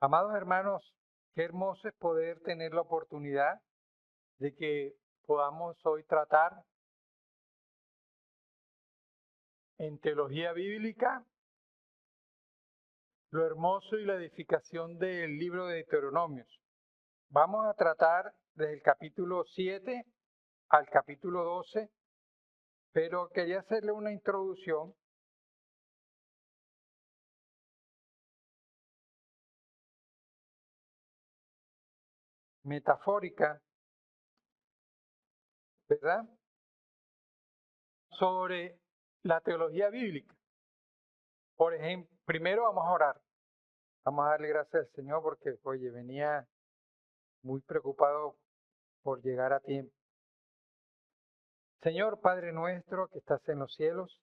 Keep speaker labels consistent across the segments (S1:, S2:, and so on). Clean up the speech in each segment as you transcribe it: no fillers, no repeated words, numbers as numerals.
S1: Amados hermanos, qué hermoso es poder tener la oportunidad de que podamos hoy tratar en teología bíblica lo hermoso y la edificación del libro de Deuteronomios. Vamos a tratar desde el capítulo 7 al capítulo 12, pero quería hacerle una introducción metafórica, ¿verdad? Sobre la teología bíblica. Por ejemplo, primero vamos a orar. Vamos a darle gracias al Señor porque, oye, venía muy preocupado por llegar a tiempo. Señor Padre nuestro que estás en los cielos,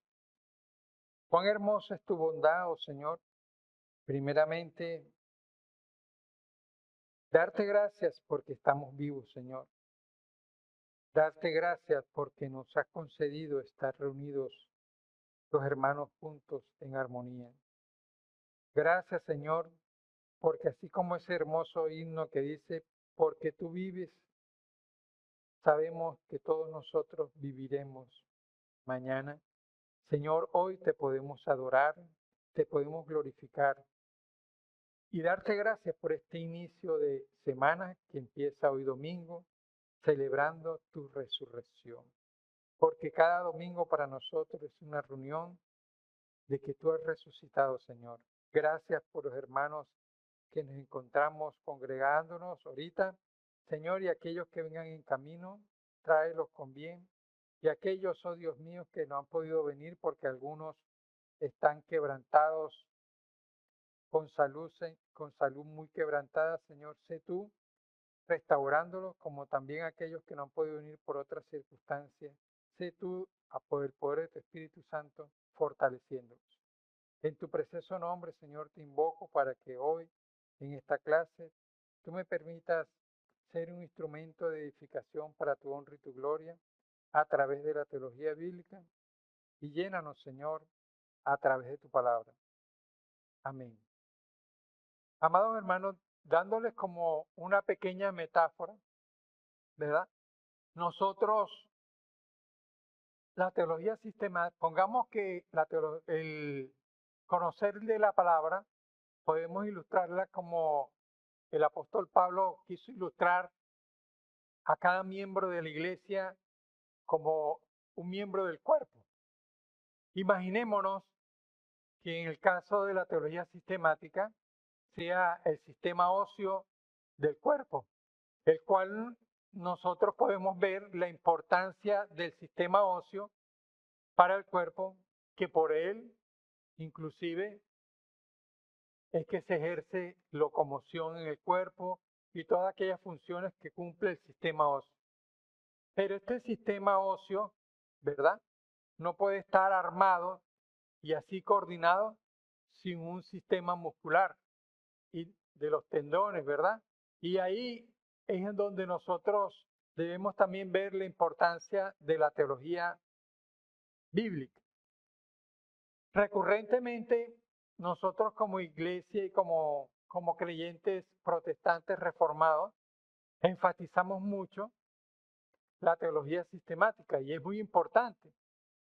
S1: cuán hermosa es tu bondad, oh Señor. Primeramente, darte gracias porque estamos vivos, Señor. Darte gracias porque nos has concedido estar reunidos los hermanos juntos en armonía. Gracias, Señor, porque así como ese hermoso himno que dice, porque tú vives, sabemos que todos nosotros viviremos mañana. Señor, hoy te podemos adorar, te podemos glorificar y darte gracias por este inicio de semana que empieza hoy domingo, celebrando tu resurrección. Porque cada domingo para nosotros es una reunión de que tú has resucitado, Señor. Gracias por los hermanos que nos encontramos congregándonos ahorita, Señor, y aquellos que vengan en camino, tráelos con bien. Y aquellos, oh Dios mío, que no han podido venir porque algunos están quebrantados con salud muy quebrantada, Señor, sé tú restaurándolos, como también aquellos que no han podido venir por otras circunstancias, sé tú, por el poder de tu Espíritu Santo, fortaleciéndolos. En tu precioso nombre, Señor, te invoco para que hoy, en esta clase, tú me permitas ser un instrumento de edificación para tu honra y tu gloria a través de la teología bíblica y llénanos, Señor, a través de tu palabra. Amén. Amados hermanos, dándoles como una pequeña metáfora, ¿verdad? Nosotros, la teología sistemática, pongamos que el conocer de la palabra, podemos ilustrarla como el apóstol Pablo quiso ilustrar a cada miembro de la iglesia como un miembro del cuerpo. Imaginémonos que en el caso de la teología sistemática sea el sistema óseo del cuerpo, el cual nosotros podemos ver la importancia del sistema óseo para el cuerpo, que por él inclusive es que se ejerce locomoción en el cuerpo y todas aquellas funciones que cumple el sistema óseo. Pero este sistema óseo, ¿verdad? No puede estar armado y así coordinado sin un sistema muscular y de los tendones, ¿verdad? Y ahí es en donde nosotros debemos también ver la importancia de la teología bíblica. Recurrentemente, nosotros como iglesia y como creyentes protestantes reformados, enfatizamos mucho la teología sistemática y es muy importante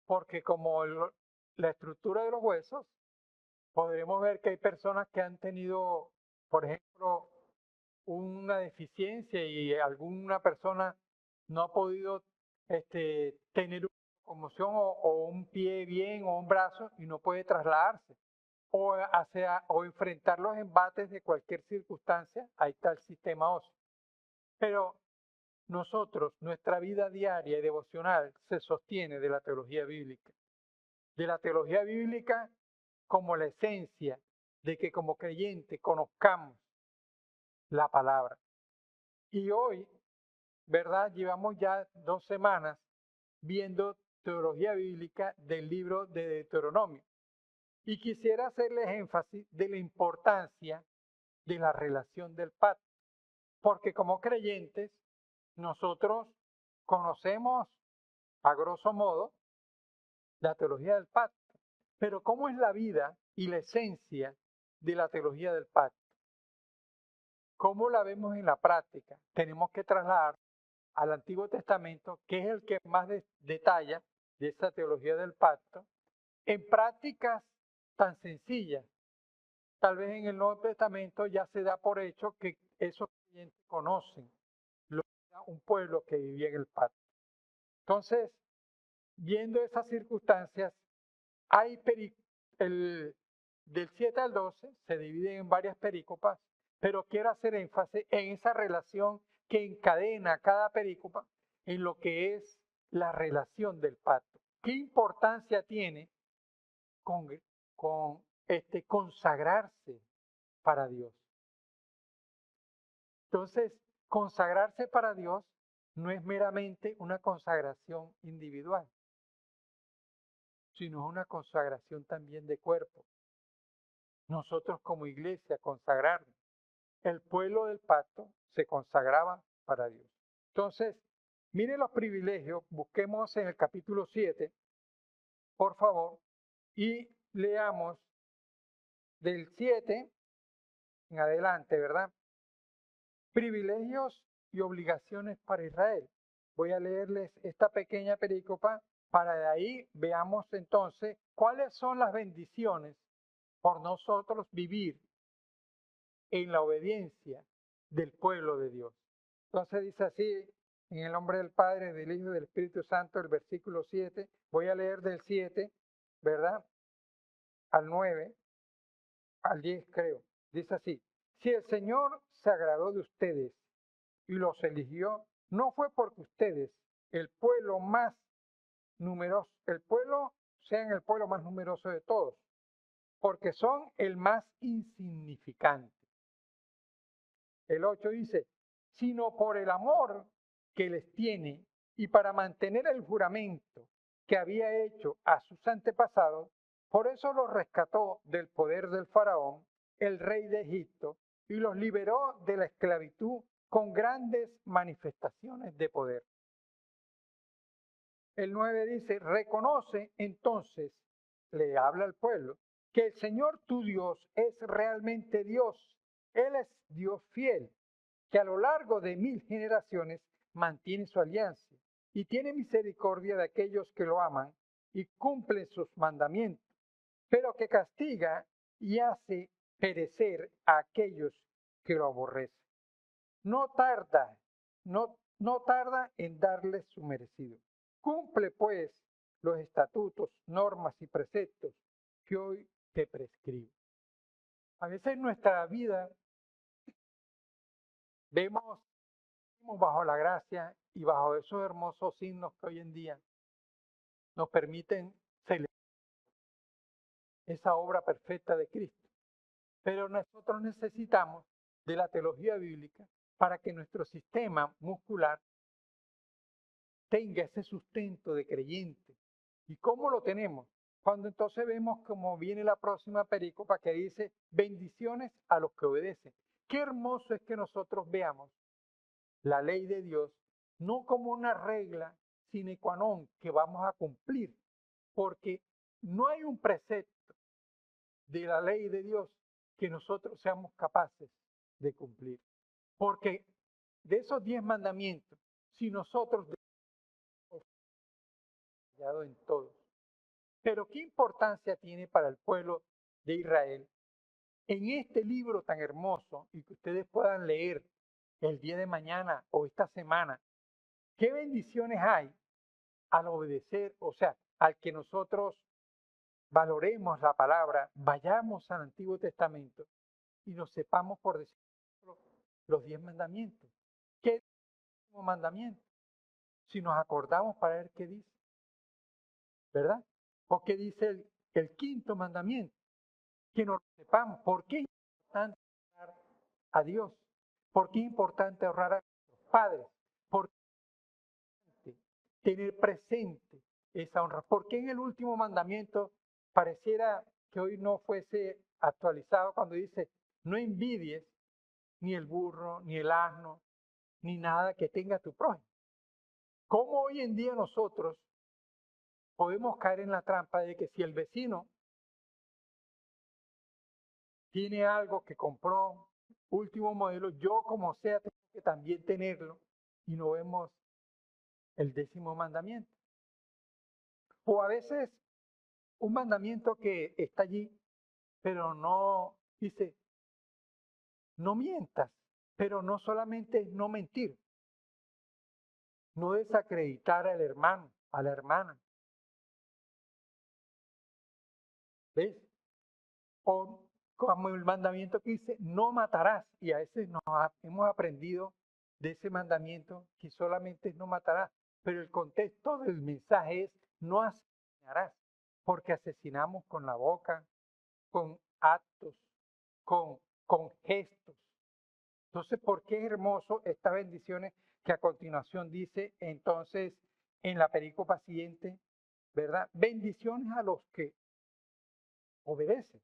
S1: porque como la estructura de los huesos, podremos ver que hay personas que han tenido, por ejemplo, una deficiencia y alguna persona no ha podido tener una locomoción o un pie bien o un brazo y no puede trasladarse o enfrentar los embates de cualquier circunstancia, ahí está el sistema óseo. Pero nosotros, nuestra vida diaria y devocional se sostiene de la teología bíblica. De la teología bíblica como la esencia de que como creyente conozcamos la palabra. Y hoy, ¿verdad? Llevamos ya 2 semanas viendo teología bíblica del libro de Deuteronomio. Y quisiera hacerles énfasis de la importancia de la relación del pacto. Porque como creyentes, nosotros conocemos a grosso modo la teología del pacto. Pero ¿cómo es la vida y la esencia de la teología del pacto? ¿Cómo la vemos en la práctica? Tenemos que trasladar al Antiguo Testamento, que es el que más detalla de esa teología del pacto, en prácticas tan sencillas. Tal vez en el Nuevo Testamento ya se da por hecho que esos creyentes conocen lo que era un pueblo que vivía en el pacto. Entonces, viendo esas circunstancias, hay del 7 al 12 se dividen en varias perícopas, pero quiero hacer énfasis en esa relación que encadena cada perícopa en lo que es la relación del pacto. ¿Qué importancia tiene con consagrarse para Dios? Entonces, consagrarse para Dios no es meramente una consagración individual, sino una consagración también de cuerpo. Nosotros como iglesia consagrarnos. El pueblo del pacto se consagraba para Dios. Entonces, miren los privilegios, busquemos en el capítulo 7, por favor, y leamos del 7 en adelante, ¿verdad? Privilegios y obligaciones para Israel. Voy a leerles esta pequeña perícopa para de ahí veamos entonces cuáles son las bendiciones por nosotros vivir en la obediencia del pueblo de Dios. Entonces dice así, en el nombre del Padre, del Hijo y del Espíritu Santo, el versículo 7, voy a leer del 7, ¿verdad? Al 9, al 10 creo. Dice así, si el Señor se agradó de ustedes y los eligió, no fue porque ustedes, el pueblo más numeroso, sean el pueblo más numeroso de todos, porque son el más insignificante. El 8 dice, sino por el amor que les tiene y para mantener el juramento que había hecho a sus antepasados, por eso los rescató del poder del faraón, el rey de Egipto, y los liberó de la esclavitud con grandes manifestaciones de poder. El 9 dice, reconoce entonces, le habla al pueblo, que el Señor tu Dios es realmente Dios. Él es Dios fiel, que a lo largo de 1000 generaciones mantiene su alianza y tiene misericordia de aquellos que lo aman y cumplen sus mandamientos, pero que castiga y hace perecer a aquellos que lo aborrecen. No tarda, no tarda en darles su merecido. Cumple pues los estatutos, normas y preceptos que hoy te prescribo. A veces en nuestra vida vemos bajo la gracia y bajo esos hermosos signos que hoy en día nos permiten celebrar esa obra perfecta de Cristo. Pero nosotros necesitamos de la teología bíblica para que nuestro sistema muscular tenga ese sustento de creyente. ¿Y cómo lo tenemos? Cuando entonces vemos cómo viene la próxima perícopa que dice bendiciones a los que obedecen. Qué hermoso es que nosotros veamos la ley de Dios no como una regla sine qua non que vamos a cumplir, porque no hay un precepto de la ley de Dios que nosotros seamos capaces de cumplir. Porque de esos 10 mandamientos, si nosotros hemos en todos, pero qué importancia tiene para el pueblo de Israel en este libro tan hermoso y que ustedes puedan leer el día de mañana o esta semana, qué bendiciones hay al obedecer, o sea, al que nosotros valoremos la palabra, vayamos al Antiguo Testamento y nos sepamos por decir los 10 mandamientos. ¿Qué es el 10º mandamiento? Si nos acordamos para ver qué dice, ¿verdad? ¿O qué dice el 5º mandamiento? Que nos sepamos. ¿Por qué es importante honrar a Dios? ¿Por qué es importante honrar a nuestros padres? ¿Por qué tener presente esa honra? ¿Por qué en el último mandamiento pareciera que hoy no fuese actualizado cuando dice, no envidies ni el burro, ni el asno, ni nada que tenga tu prójimo? ¿Cómo hoy en día nosotros podemos caer en la trampa de que si el vecino tiene algo que compró, último modelo, yo como sea tengo que también tenerlo, y no vemos el 10º mandamiento. O a veces un mandamiento que está allí, pero no dice, no mientas, pero no solamente es no mentir, no desacreditar al hermano, a la hermana. ¿Ves? O como el mandamiento que dice, no matarás. Y a veces hemos aprendido de ese mandamiento que solamente es no matarás. Pero el contexto del mensaje es no asesinarás, porque asesinamos con la boca, con actos, con gestos. Entonces, ¿por qué es hermoso estas bendiciones que a continuación dice entonces en la perícopa siguiente, ¿verdad? Bendiciones a los que obedecen.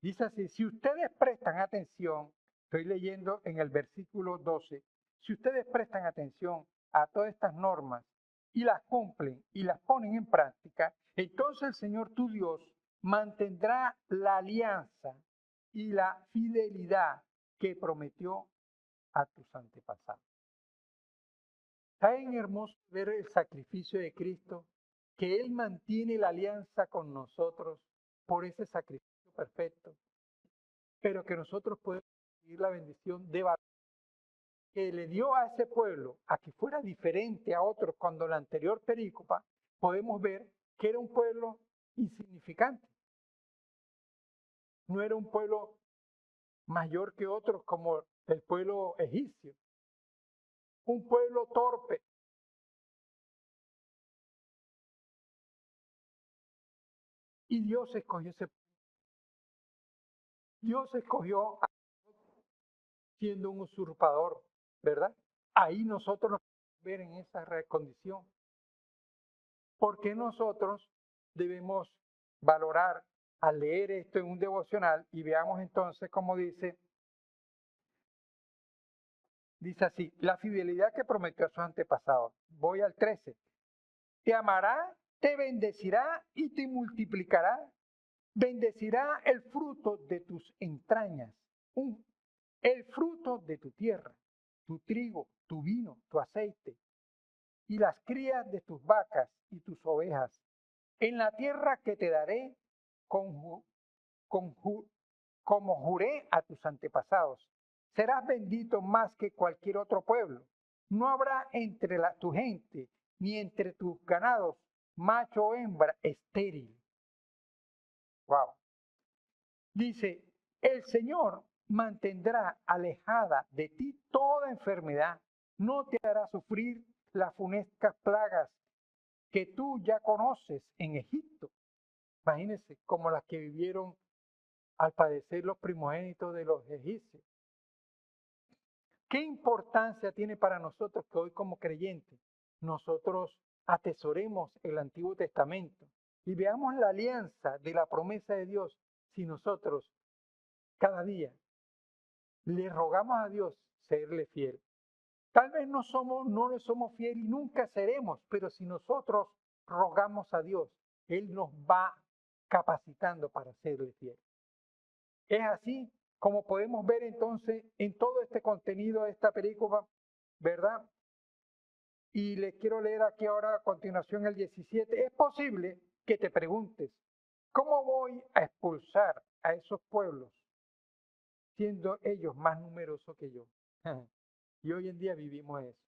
S1: Dice así, si ustedes prestan atención, estoy leyendo en el versículo 12, si ustedes prestan atención a todas estas normas y las cumplen y las ponen en práctica, entonces el Señor tu Dios mantendrá la alianza y la fidelidad que prometió a tus antepasados. Está bien hermoso ver el sacrificio de Cristo, que Él mantiene la alianza con nosotros por ese sacrificio perfecto, pero que nosotros podemos recibir la bendición de que le dio a ese pueblo a que fuera diferente a otros cuando la anterior perícopa, podemos ver que era un pueblo insignificante. No era un pueblo mayor que otros como el pueblo egipcio. Un pueblo torpe. Y Dios escogió ese pueblo. Dios escogió a siendo un usurpador, ¿verdad? Ahí nosotros nos podemos ver en esa condición. Porque nosotros debemos valorar al leer esto en un devocional y veamos entonces cómo dice así, la fidelidad que prometió a sus antepasados. Voy al 13. Te amará, te bendecirá y te multiplicará. Bendecirá el fruto de tus entrañas, el fruto de tu tierra, tu trigo, tu vino, tu aceite y las crías de tus vacas y tus ovejas. En la tierra que te daré como juré a tus antepasados, serás bendito más que cualquier otro pueblo. No habrá entre tu gente ni entre tus ganados macho o hembra estéril. Wow. Dice, el Señor mantendrá alejada de ti toda enfermedad, no te hará sufrir las funestas plagas que tú ya conoces en Egipto. Imagínense, como las que vivieron al padecer los primogénitos de los egipcios. ¿Qué importancia tiene para nosotros que hoy como creyentes nosotros atesoremos el Antiguo Testamento y veamos la alianza de la promesa de Dios si nosotros cada día le rogamos a Dios serle fiel? Tal vez no le somos fiel y nunca seremos, pero si nosotros rogamos a Dios, Él nos va capacitando para serle fiel. Es así como podemos ver entonces en todo este contenido de esta película, ¿verdad? Y les quiero leer aquí ahora a continuación el 17. Es posible que te preguntes, ¿cómo voy a expulsar a esos pueblos siendo ellos más numerosos que yo? Y hoy en día vivimos eso.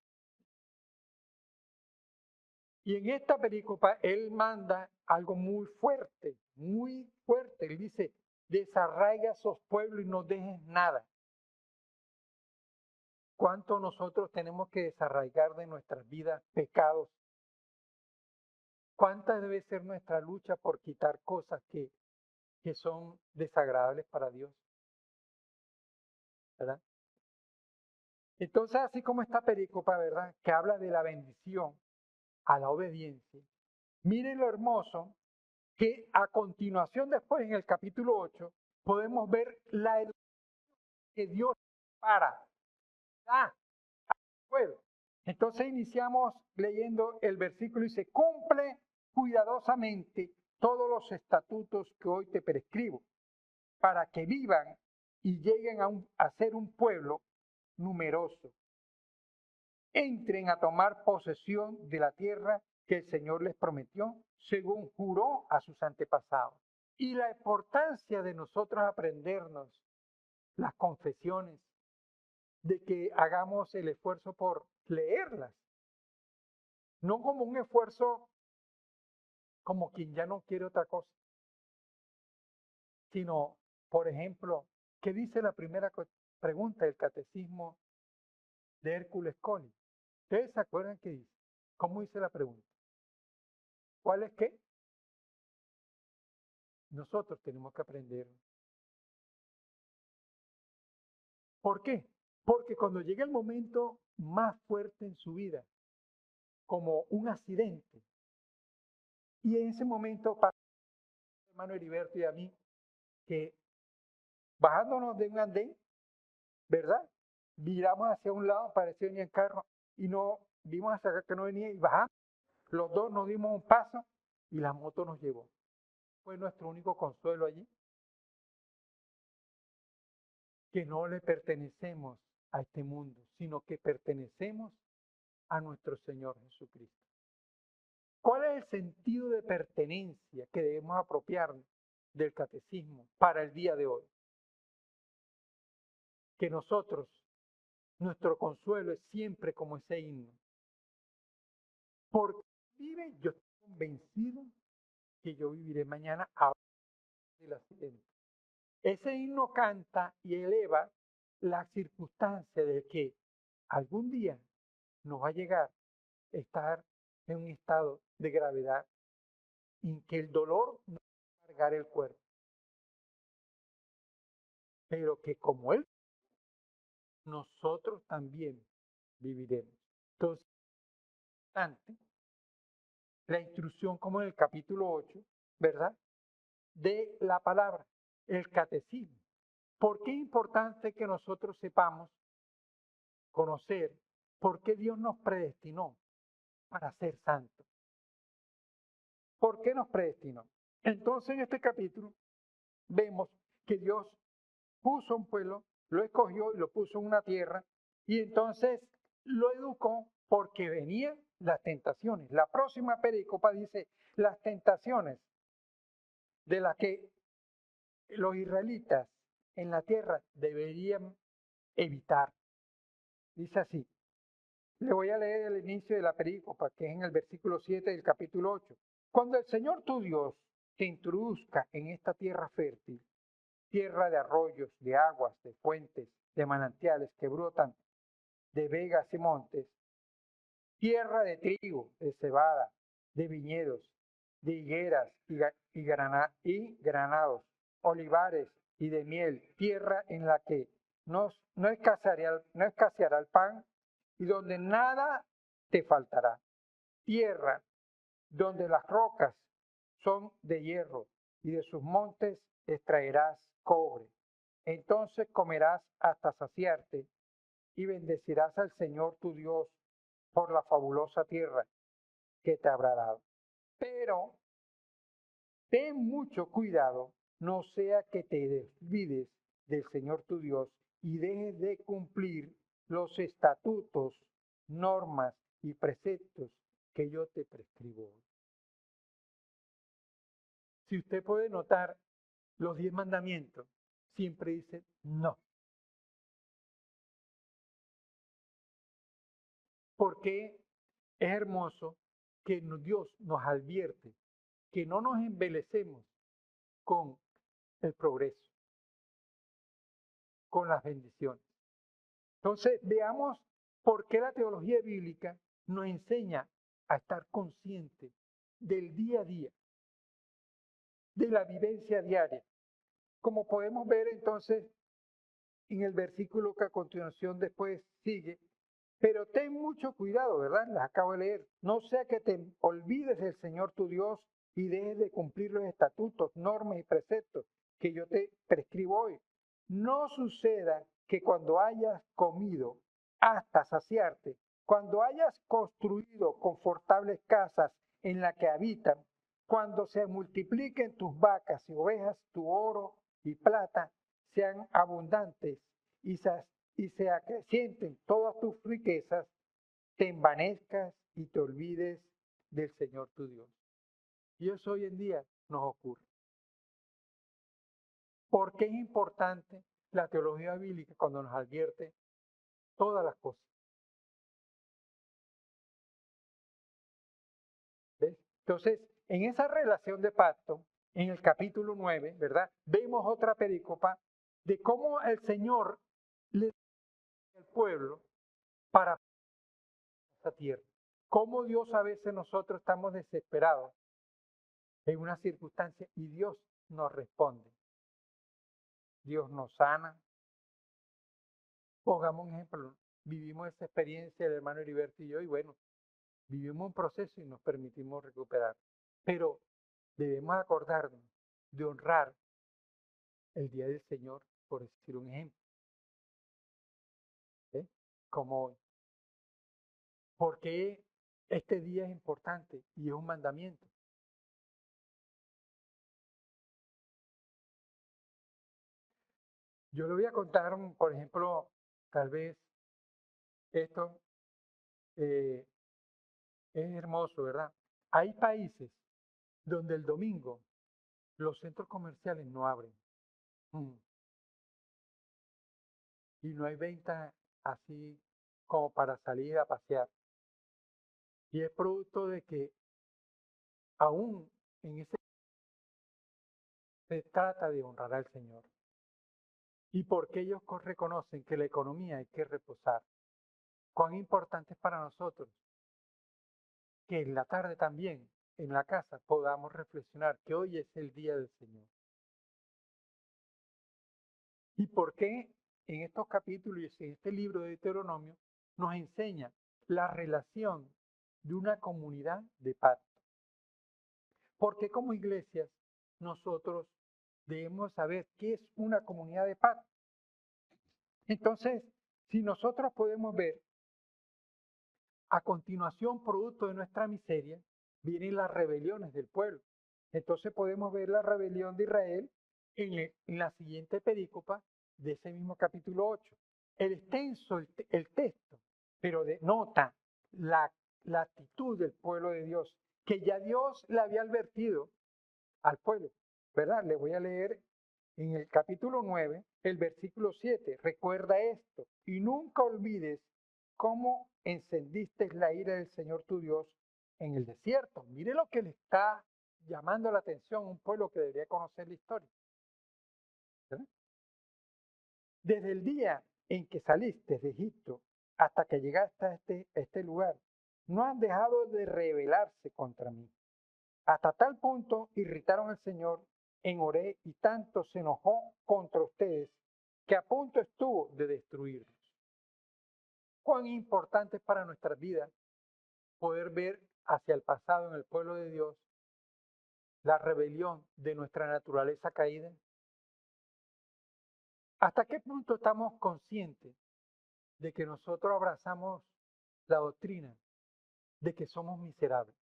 S1: Y en esta película él manda algo muy fuerte, muy fuerte. Él dice, desarraiga esos pueblos y no dejes nada. ¿Cuánto nosotros tenemos que desarraigar de nuestras vidas pecados? ¿Cuánta debe ser nuestra lucha por quitar cosas que son desagradables para Dios? ¿Verdad? Entonces, así como esta pericopa, ¿verdad? Que habla de la bendición a la obediencia. Miren lo hermoso que a continuación, después en el capítulo 8, podemos ver la educación que Dios para al pueblo. Entonces iniciamos leyendo el versículo y dice, cumple cuidadosamente todos los estatutos que hoy te prescribo, para que vivan y lleguen a ser un pueblo numeroso. Entren a tomar posesión de la tierra que el Señor les prometió, según juró a sus antepasados. Y la importancia de nosotros aprendernos las confesiones, de que hagamos el esfuerzo por leerlas, no como un esfuerzo como quien ya no quiere otra cosa, sino, por ejemplo, ¿qué dice la primera pregunta del catecismo de Hércules Coli? ¿Ustedes se acuerdan qué dice? ¿Cómo dice la pregunta? ¿Cuál es qué? Nosotros tenemos que aprender. ¿Por qué? Porque cuando llega el momento más fuerte en su vida, como un accidente, y en ese momento pasa a hermano Heriberto y a mí, que bajándonos de un andén, ¿verdad? Miramos hacia un lado, parecía venir el carro, y no vimos hacia acá que no venía, y bajamos. Los dos nos dimos un paso, y la moto nos llevó. Fue nuestro único consuelo allí, que no le pertenecemos a este mundo, sino que pertenecemos a nuestro Señor Jesucristo. ¿Cuál es el sentido de pertenencia que debemos apropiarnos del catecismo para el día de hoy? Que nosotros, nuestro consuelo es siempre como ese himno. Porque vive, yo estoy convencido que yo viviré mañana a del accidente. Ese himno canta y eleva la circunstancia de que algún día nos va a llegar a estar en un estado de gravedad en que el dolor no va a cargar el cuerpo, pero que como Él, nosotros también viviremos. Entonces, la instrucción como en el capítulo 8, ¿verdad? De la palabra, el catecismo. ¿Por qué es importante que nosotros sepamos, conocer, por qué Dios nos predestinó para ser santos? ¿Por qué nos predestinó? Entonces en este capítulo vemos que Dios puso un pueblo, lo escogió y lo puso en una tierra, y entonces lo educó porque venían las tentaciones. La próxima pericopa dice las tentaciones de las que los israelitas en la tierra deberían evitar. Dice así, le voy a leer el inicio de la perícopa, que es en el versículo 7 del capítulo 8. Cuando el Señor tu Dios te introduzca en esta tierra fértil, tierra de arroyos, de aguas, de fuentes, de manantiales que brotan de vegas y montes, tierra de trigo, de cebada, de viñedos, de higueras y granados, olivares y de miel, tierra en la que no escaseará el pan y donde nada te faltará, tierra donde las rocas son de hierro y de sus montes extraerás cobre. Entonces comerás hasta saciarte y bendecirás al Señor tu Dios por la fabulosa tierra que te habrá dado. Pero ten mucho cuidado, no sea que te desvides del Señor tu Dios y dejes de cumplir los estatutos, normas y preceptos que yo te prescribo hoy. Si usted puede notar, los 10 mandamientos siempre dicen no. Porque es hermoso que Dios nos advierte que no nos embelecemos con el progreso, con las bendiciones. Entonces, veamos por qué la teología bíblica nos enseña a estar conscientes del día a día, de la vivencia diaria. Como podemos ver entonces en el versículo que a continuación después sigue, pero ten mucho cuidado, ¿verdad? Les acabo de leer. No sea que te olvides del Señor tu Dios y dejes de cumplir los estatutos, normas y preceptos que yo te prescribo hoy. No suceda que cuando hayas comido hasta saciarte, cuando hayas construido confortables casas en las que habitan, cuando se multipliquen tus vacas y ovejas, tu oro y plata, sean abundantes y se acrecienten todas tus riquezas, te envanezcas y te olvides del Señor tu Dios. Y eso hoy en día nos ocurre. ¿Por qué es importante la teología bíblica cuando nos advierte todas las cosas? ¿Ves? Entonces, en esa relación de pacto, en el capítulo 9, ¿verdad? Vemos otra perícopa de cómo el Señor le da al pueblo para esta tierra. Cómo Dios a veces nosotros estamos desesperados en una circunstancia y Dios nos responde. Dios nos sana. Pongamos un ejemplo, vivimos esa experiencia el hermano Heriberto y yo, y bueno, vivimos un proceso y nos permitimos recuperar. Pero debemos acordarnos de honrar el día del Señor, por decir un ejemplo, ¿eh? Como hoy. Porque este día es importante y es un mandamiento. Yo le voy a contar, por ejemplo, tal vez esto eh, es hermoso, ¿verdad? Hay países donde el domingo los centros comerciales no abren. Mm. Y no hay venta así como para salir a pasear. Y es producto de que aún en ese se trata de honrar al Señor. Y porque ellos reconocen que la economía hay que reposar. Cuán importante es para nosotros que en la tarde también, en la casa, podamos reflexionar que hoy es el día del Señor. Y por qué en estos capítulos y en este libro de Deuteronomio nos enseña la relación de una comunidad de pacto. Porque como iglesias nosotros debemos saber qué es una comunidad de pacto. Entonces, si nosotros podemos ver, a continuación, producto de nuestra miseria, vienen las rebeliones del pueblo. Entonces podemos ver la rebelión de Israel en la siguiente perícopa de ese mismo capítulo 8. El extenso, el texto, pero denota la actitud del pueblo de Dios, que ya Dios le había advertido al pueblo, ¿verdad? Le voy a leer en el capítulo 9, el versículo 7. Recuerda esto y nunca olvides cómo encendiste la ira del Señor tu Dios en el desierto. Mire lo que le está llamando la atención a un pueblo que debería conocer la historia. ¿Verdad? Desde el día en que saliste de Egipto hasta que llegaste a este lugar, no han dejado de rebelarse contra mí. Hasta tal punto irritaron al Señor en Horeb y tanto se enojó contra ustedes que a punto estuvo de destruirlos. Cuán importante es para nuestras vidas poder ver hacia el pasado en el pueblo de Dios la rebelión de nuestra naturaleza caída. ¿Hasta qué punto estamos conscientes de que nosotros abrazamos la doctrina de que somos miserables?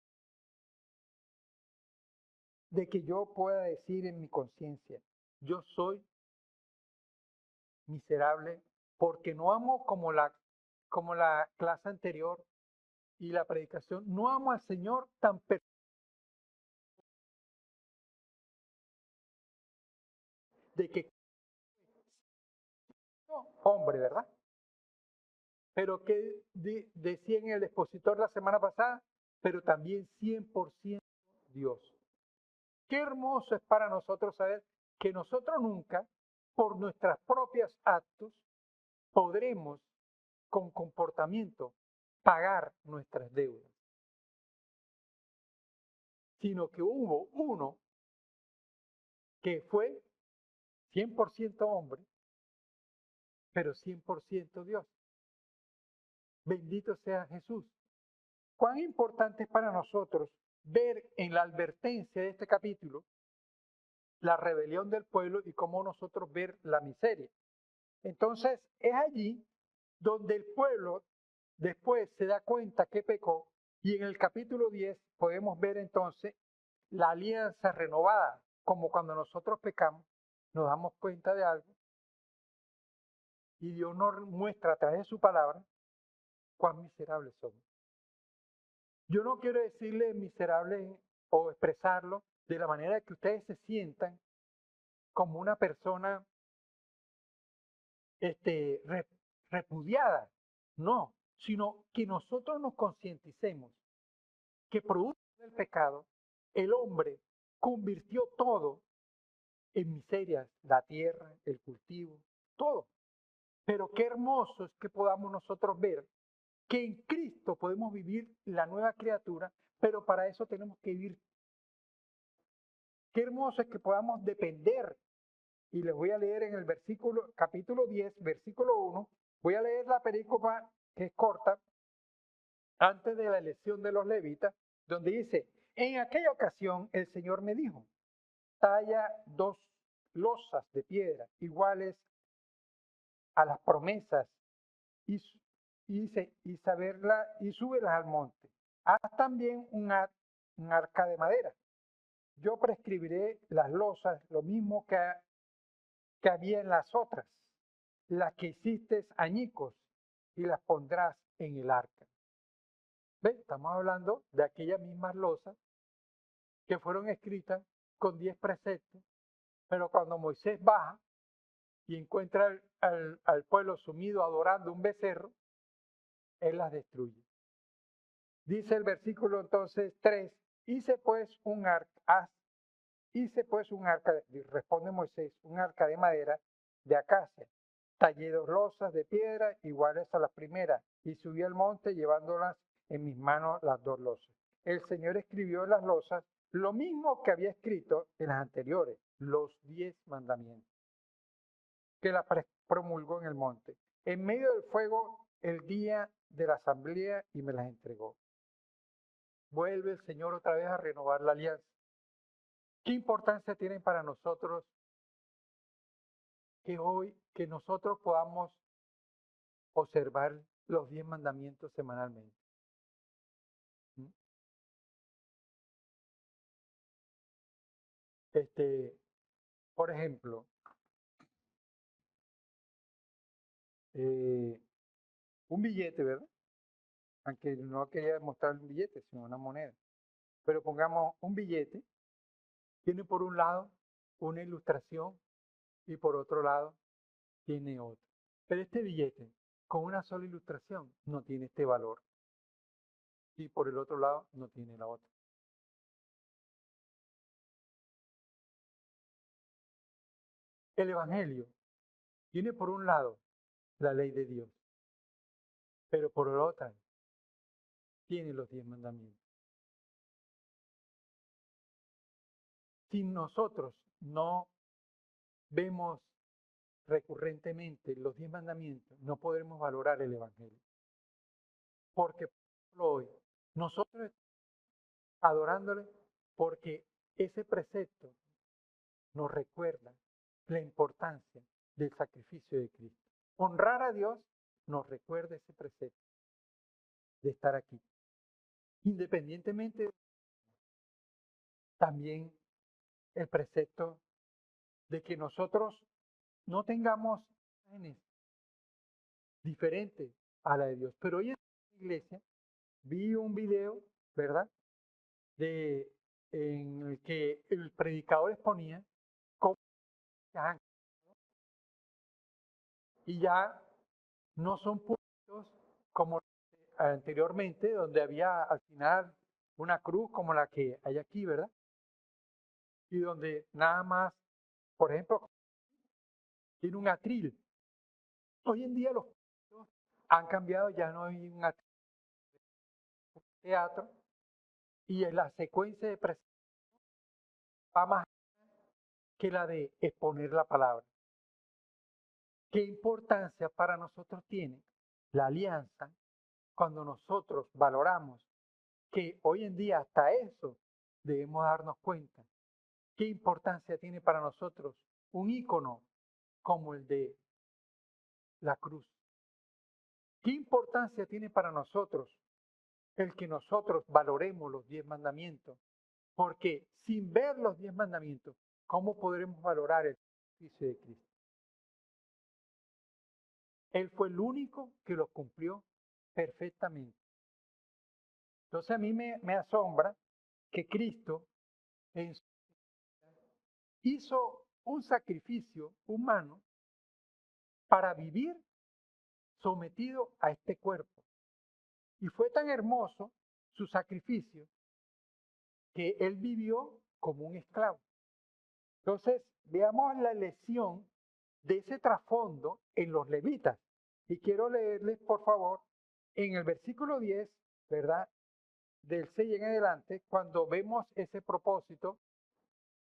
S1: De que yo pueda decir en mi conciencia, yo soy miserable porque no amo como la clase anterior y la predicación, no amo al Señor tan de que no, hombre, ¿verdad? Pero que decía en el expositor la semana pasada, pero también 100% Dios. Qué hermoso es para nosotros saber que nosotros nunca, por nuestros propios actos, podremos con comportamiento pagar nuestras deudas, sino que hubo uno que fue 100% hombre, pero 100% Dios. Bendito sea Jesús. Cuán importante es para nosotros ver en la advertencia de este capítulo la rebelión del pueblo y cómo nosotros ver la miseria. Entonces, es allí donde el pueblo después se da cuenta que pecó y en el capítulo 10 podemos ver entonces la alianza renovada, como cuando nosotros pecamos, nos damos cuenta de algo y Dios nos muestra a través de su palabra cuán miserables somos. Yo no quiero decirle miserables o expresarlo de la manera que ustedes se sientan como una persona repudiada, no, sino que nosotros nos concienticemos que producto del pecado, el hombre convirtió todo en miserias, la tierra, el cultivo, todo. Pero qué hermoso es que podamos nosotros ver que en Cristo podemos vivir la nueva criatura, pero para eso tenemos que vivir. Qué hermoso es que podamos depender. Y les voy a leer en el versículo, capítulo 10, versículo 1, voy a leer la perícopa que es corta, antes de la elección de los levitas, donde dice, en aquella ocasión el Señor me dijo, talla 2 losas de piedra iguales a las promesas y saberla y súbelas al monte. Haz también un arca de madera. Yo prescribiré las losas, lo mismo que había en las otras, las que hiciste añicos, y las pondrás en el arca. ¿Ves? Estamos hablando de aquellas mismas losas que fueron escritas con 10 preceptos, pero cuando Moisés baja y encuentra al pueblo sumido adorando un becerro, él las destruye. Dice el versículo entonces 3, hice pues un arca, responde Moisés, un arca de madera de acacia, tallé 2 losas de piedra iguales a las primeras, y subí al monte llevándolas en mis manos las 2 losas. El Señor escribió en las losas lo mismo que había escrito en las anteriores, los 10 mandamientos, que las promulgó en el monte, en medio del fuego el día de la asamblea, y me las entregó. Vuelve el Señor otra vez a renovar la alianza. ¿Qué importancia tiene para nosotros que hoy, que nosotros podamos observar los 10 mandamientos semanalmente? ¿Mm? Por ejemplo, un billete, ¿verdad? Aunque no quería mostrar un billete, sino una moneda. Pero pongamos un billete, tiene por un lado una ilustración y por otro lado tiene otra. Pero este billete, con una sola ilustración, no tiene este valor. Y por el otro lado, no tiene la otra. El Evangelio tiene por un lado la ley de Dios, pero por el otro tiene los 10 mandamientos. Si nosotros no vemos recurrentemente los 10 mandamientos, no podremos valorar el Evangelio. Porque hoy nosotros adorándole, porque ese precepto nos recuerda la importancia del sacrificio de Cristo. Honrar a Dios nos recuerda ese precepto de estar aquí. Independientemente, también el precepto de que nosotros no tengamos imágenes diferentes a la de Dios. Pero hoy en la iglesia vi un video, ¿verdad? En el que el predicador exponía cómo y ya no son públicos como anteriormente, donde había al final una cruz como la que hay aquí, ¿verdad? Y donde nada más, por ejemplo, tiene un atril. Hoy en día los han cambiado, ya no hay un teatro, y en la secuencia de presentación va más que la de exponer la palabra. ¿Qué importancia para nosotros tiene la alianza cuando nosotros valoramos que hoy en día hasta eso debemos darnos cuenta? ¿Qué importancia tiene para nosotros un ícono como el de la cruz? ¿Qué importancia tiene para nosotros el que nosotros valoremos los 10 mandamientos? Porque sin ver los 10 mandamientos, ¿cómo podremos valorar el sacrificio de Cristo? Él fue el único que los cumplió perfectamente. Entonces a mí me asombra que Cristo hizo un sacrificio humano para vivir sometido a este cuerpo. Y fue tan hermoso su sacrificio que él vivió como un esclavo. Entonces, veamos la lesión de ese trasfondo en los levitas. Y quiero leerles, por favor, en el versículo 10, ¿verdad? Del 6 en adelante, cuando vemos ese propósito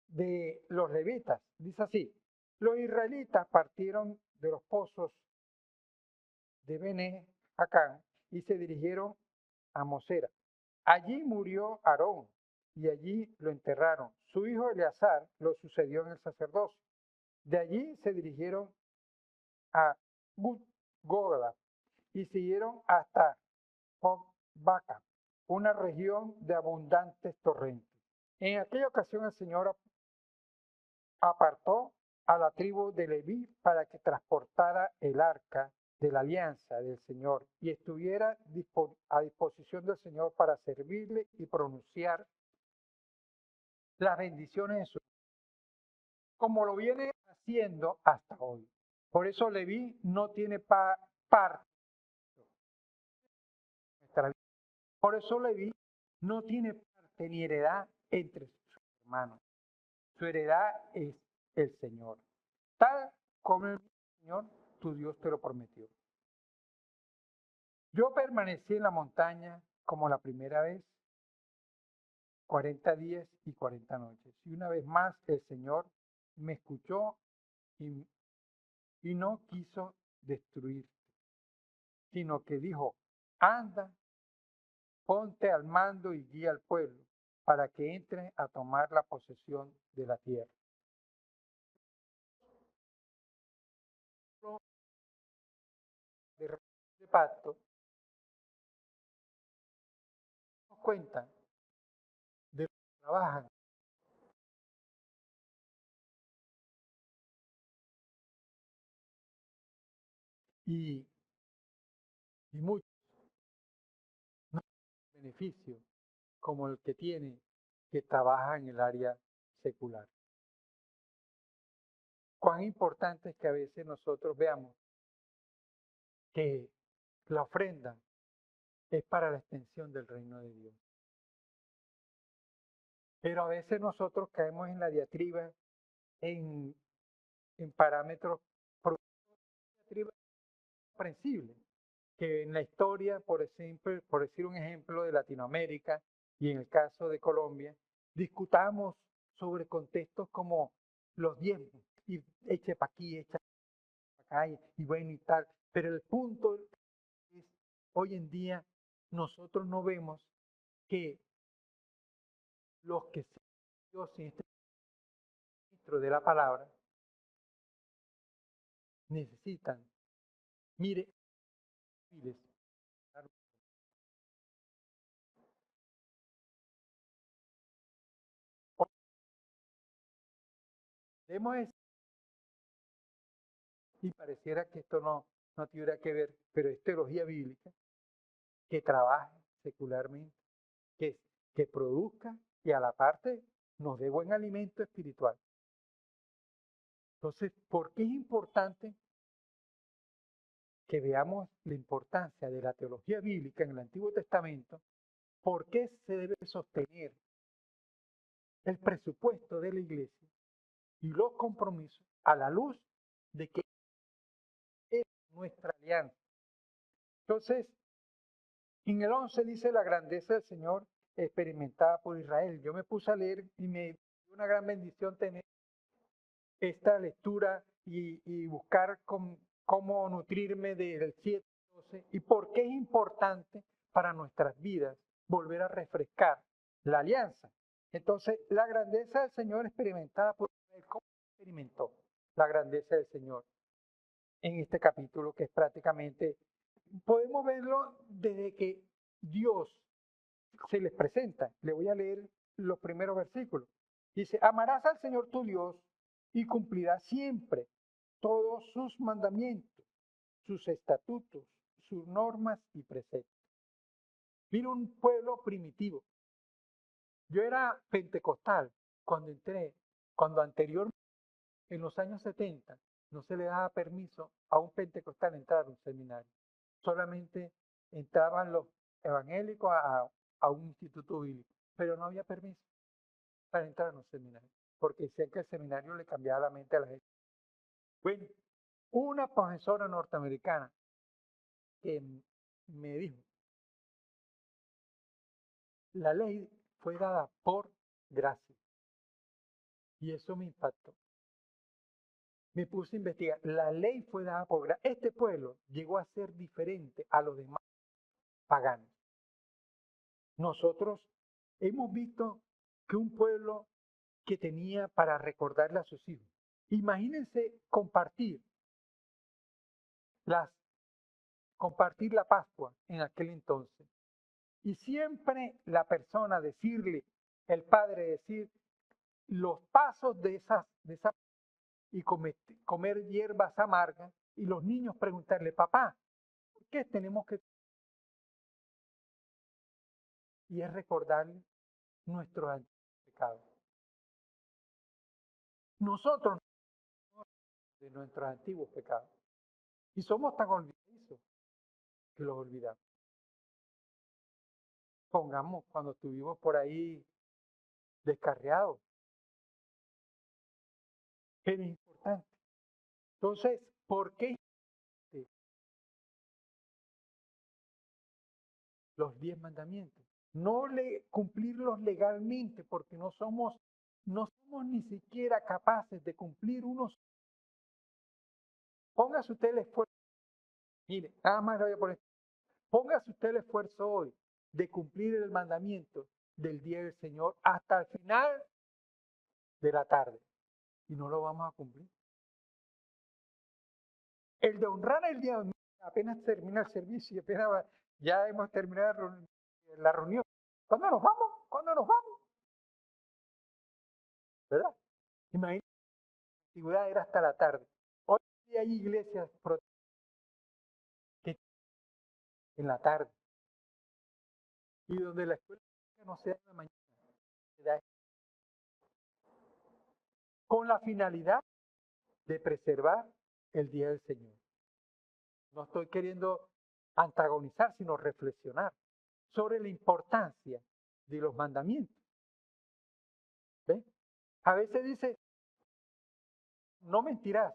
S1: de los levitas. Dice así: los israelitas partieron de los pozos de Bene Jacán y se dirigieron a Mosera. Allí murió Aarón y allí lo enterraron. Su hijo Eleazar lo sucedió en el sacerdocio. De allí se dirigieron a Gudgoda y siguieron hasta Jotbaca, una región de abundantes torrentes. En aquella ocasión el Señor apartó a la tribu de Leví para que transportara el arca de la alianza del Señor y estuviera a disposición del Señor para servirle y pronunciar las bendiciones de su, como lo viene haciendo hasta hoy. Por eso Leví no tiene parte en nuestra vida. Por eso Leví no tiene parte ni heredad entre sus hermanos. Su heredad es el Señor, tal como el Señor tu Dios te lo prometió. Yo permanecí en la montaña como la primera vez, 40 días y 40 noches. Y una vez más el Señor me escuchó y no quiso destruirte, sino que dijo: anda, ponte al mando y guía al pueblo para que entre a tomar la posesión de la tierra. De pacto, nos cuentan de lo que trabajan y, y muchos no tienen beneficio como el que tiene que trabaja en el área secular. Cuán importante es que a veces nosotros veamos que la ofrenda es para la extensión del reino de Dios. Pero a veces nosotros caemos en la diatriba, en, en parámetros comprensibles, que en la historia, por ejemplo, por decir un ejemplo de Latinoamérica y en el caso de Colombia, discutamos sobre contextos como los diezmos, y eche para aquí, eche para acá, y bueno y tal. Pero el punto es, hoy en día, nosotros no vemos que los que se Dios en este ministro de la palabra necesitan, mire, debemos decir, y pareciera que esto no tuviera que ver, pero es teología bíblica, que trabaje secularmente, que, que produzca y a la parte nos dé buen alimento espiritual. Entonces, ¿por qué es importante que veamos la importancia de la teología bíblica en el Antiguo Testamento? ¿Por qué se debe sostener el presupuesto de la iglesia y los compromisos a la luz de que es nuestra alianza? Entonces, en el 11 dice la grandeza del Señor experimentada por Israel. Yo me puse a leer y me dio una gran bendición tener esta lectura y buscar cómo nutrirme del 7 al 12 y por qué es importante para nuestras vidas volver a refrescar la alianza. Entonces, la grandeza del Señor experimentada por Israel, ¿cómo experimentó la grandeza del Señor en este capítulo que es prácticamente, podemos verlo desde que Dios se les presenta? Le voy a leer los primeros versículos. Dice: amarás al Señor tu Dios y cumplirás siempre todos sus mandamientos, sus estatutos, sus normas y preceptos. Mira, un pueblo primitivo. Yo era pentecostal cuando entré, cuando anteriormente, en los años 70, no se le daba permiso a un pentecostal entrar a un seminario. Solamente entraban los evangélicos a un instituto bíblico, pero no había permiso para entrar a un seminario, porque decían que el seminario le cambiaba la mente a la gente. Bueno, una profesora norteamericana que me dijo, la ley fue dada por gracia. Y eso me impactó. Me puse a investigar. La ley fue dada por gracia. Este pueblo llegó a ser diferente a los demás paganos. Nosotros hemos visto que un pueblo que tenía para recordarle a sus hijos. Imagínense compartir la Pascua en aquel entonces. Y siempre la persona decirle, el padre decir, los pasos de esa y comer hierbas amargas, y los niños preguntarle, papá, ¿por qué tenemos que? Y es recordarle nuestros antiguos pecados. Nosotros de nuestros antiguos pecados. Y somos tan olvidadizos que los olvidamos. Pongamos cuando estuvimos por ahí descarriados. Es importante. Entonces, ¿por qué los 10 mandamientos? No cumplirlos legalmente porque no somos ni siquiera capaces de cumplir unos. Póngase usted el esfuerzo. Mire, nada más lo voy a poner. Póngase usted el esfuerzo hoy de cumplir el mandamiento del día del Señor hasta el final de la tarde. Y no lo vamos a cumplir. El de honrar el día de hoy, apenas termina el servicio y apenas ya hemos terminado la reunión. ¿Cuándo nos vamos? ¿Cuándo nos vamos? ¿Verdad? Imagínate, la antigüedad era hasta la tarde. Hoy día hay iglesias que en la tarde. Y donde la escuela no sea en la mañana. Con la finalidad de preservar el día del Señor. No estoy queriendo antagonizar, sino reflexionar sobre la importancia de los mandamientos. ¿Ven? A veces dice, no mentirás,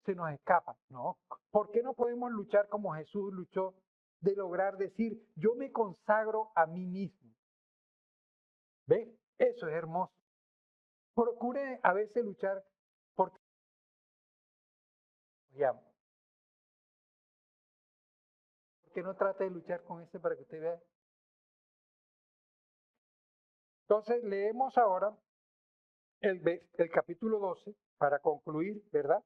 S1: se nos escapa. No, ¿por qué no podemos luchar como Jesús luchó de lograr decir, yo me consagro a mí mismo? ¿Ven? Eso es hermoso. Procure a veces luchar porque ¿por qué no trate de luchar con ese para que usted vea? Entonces leemos ahora el capítulo 12 para concluir, ¿verdad?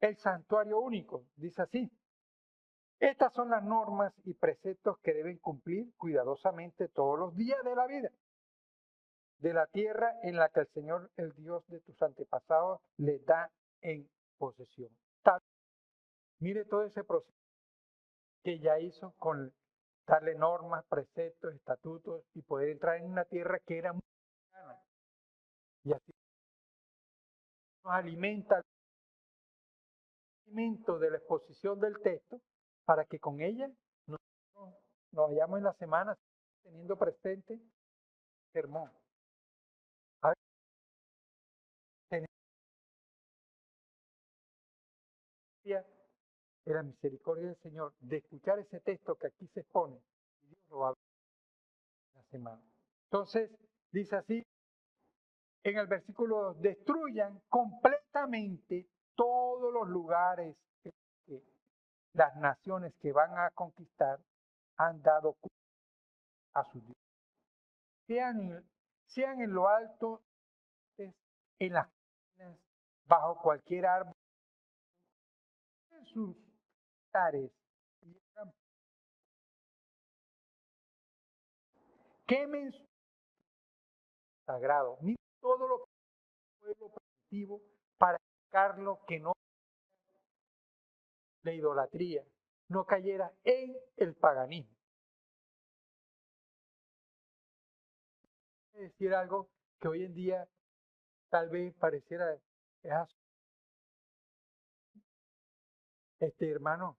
S1: El santuario único, dice así. Estas son las normas y preceptos que deben cumplir cuidadosamente todos los días de la vida, de la tierra en la que el Señor, el Dios de tus antepasados, les da en posesión. Mire todo ese proceso que ya hizo con darle normas, preceptos, estatutos y poder entrar en una tierra que era muy lejana. Y así nos alimenta el alimento de la exposición del texto para que con ella nos vayamos en la semana teniendo presente sermón. A ver, tenemos la misericordia del Señor de escuchar ese texto que aquí se expone y Dios lo va a ver en la semana. Entonces, dice así, en el versículo 2, destruyan completamente todos los lugares que las naciones que van a conquistar han dado a sus dioses. Sean en lo alto, en las colinas, bajo cualquier árbol, en sus altares, quemen su sagrado. Ni todo lo que es pueblo primitivo para sacar lo que no la idolatría, no cayera en el paganismo. Decir algo que hoy en día tal vez pareciera, hermano,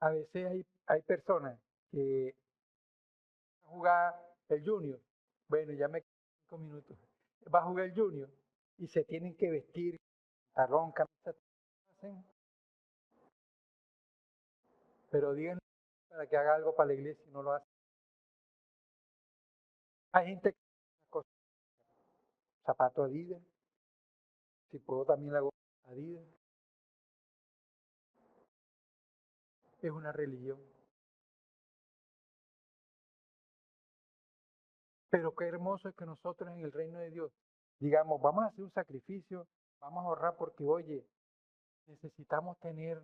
S1: a veces hay personas que van a jugar el Junior, bueno, ya me quedan 5 minutos, va a jugar el Junior y se tienen que vestir, pantalón, camisa, pero díganle para que haga algo para la iglesia y no lo hace. Hay gente que zapato Adidas, si puedo también la hago Adidas, es una religión. Pero qué hermoso es que nosotros en el reino de Dios digamos, vamos a hacer un sacrificio, vamos a ahorrar porque, oye, necesitamos tener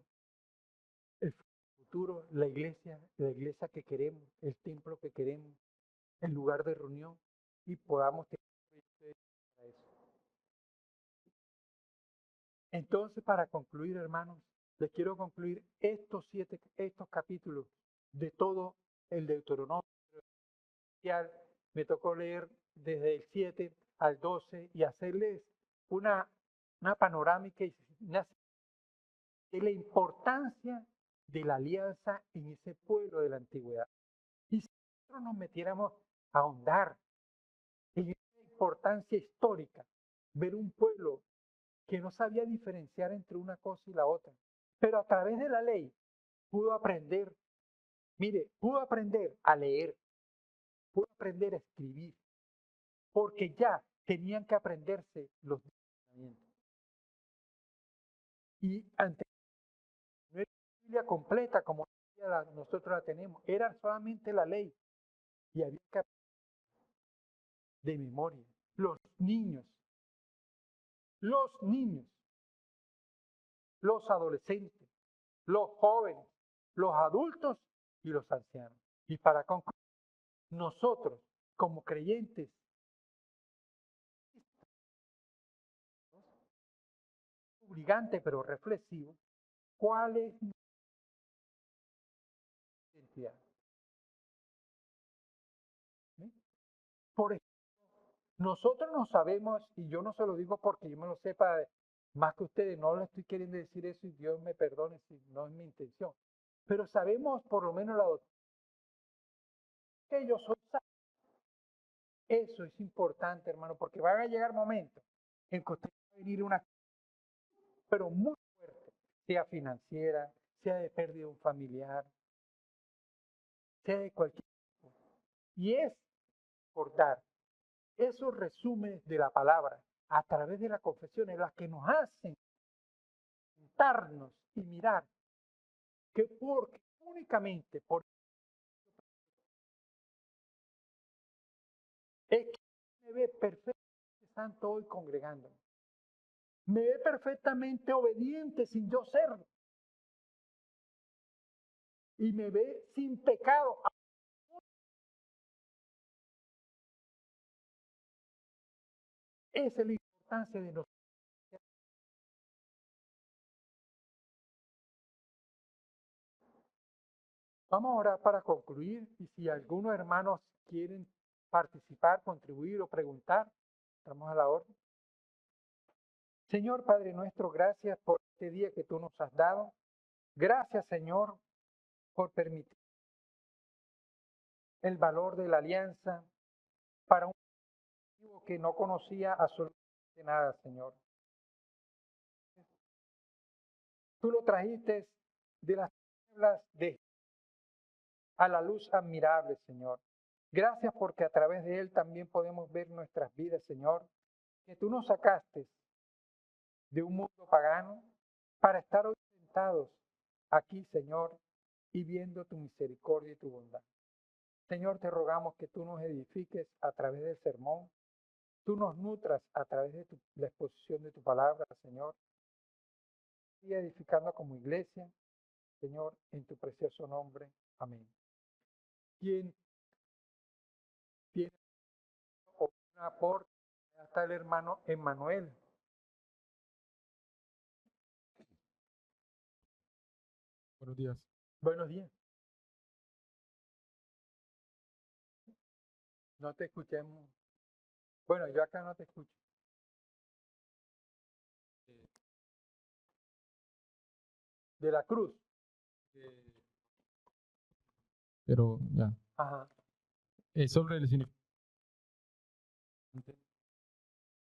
S1: el futuro, la iglesia que queremos, el templo que queremos, el lugar de reunión y podamos tener para eso. Entonces, para concluir, hermanos, les quiero concluir estos capítulos de todo el Deuteronomio. Me tocó leer desde el 7 al 12 y hacerles una panorámica y de la importancia de la alianza en ese pueblo de la antigüedad. Y si nosotros nos metiéramos a ahondar en esa importancia histórica, ver un pueblo que no sabía diferenciar entre una cosa y la otra, pero a través de la ley pudo aprender, mire, pudo aprender a leer, pudo aprender a escribir, porque ya tenían que aprenderse los mandamientos. Y ante no era una Biblia completa como nosotros la tenemos, era solamente la ley y había que aprender de memoria. Los niños, los adolescentes, los jóvenes, los adultos y los ancianos. Y para concluir, nosotros como creyentes, obligante pero reflexivo, ¿cuál es mi identidad? ¿Sí? Por ejemplo, nosotros no sabemos, y yo no se lo digo porque yo me lo sepa más que ustedes, no le estoy queriendo decir eso y Dios me perdone si no es mi intención, pero sabemos por lo menos la doctrina que yo soy salvo. Eso es importante, hermano, porque van a llegar momentos en que usted va a venir una, pero muy fuerte, sea financiera, sea de pérdida de un familiar, sea de cualquier tipo. Y es por dar esos resúmenes de la palabra a través de la confesión en las que nos hacen sentarnos y mirar que porque únicamente por es que me ve perfectamente santo hoy congregándome. Me ve perfectamente obediente sin yo serlo. Y me ve sin pecado. Esa es la importancia de nosotros. Vamos a orar para concluir y si algunos hermanos quieren participar, contribuir o preguntar, estamos a la orden. Señor Padre nuestro, gracias por este día que tú nos has dado. Gracias, Señor, por permitir el valor de la alianza para un pueblo que no conocía absolutamente nada, Señor. Tú lo trajiste de las tinieblas a la luz admirable, Señor. Gracias porque a través de él también podemos ver nuestras vidas, Señor, que tú nos sacaste de un mundo pagano para estar hoy sentados aquí, Señor, y viendo tu misericordia y tu bondad. Señor, te rogamos que tú nos edifiques a través del sermón, tú nos nutras a través de la exposición de tu palabra, Señor, y edificando como iglesia, Señor, en tu precioso nombre. Amén. ¿Quién tiene un aporte? Hasta el hermano Emmanuel.
S2: Buenos días.
S1: Buenos días. No te escuchemos. Bueno, yo acá no te escucho. De la cruz.
S2: Pero ya,
S1: Ajá.
S2: sobre el significado.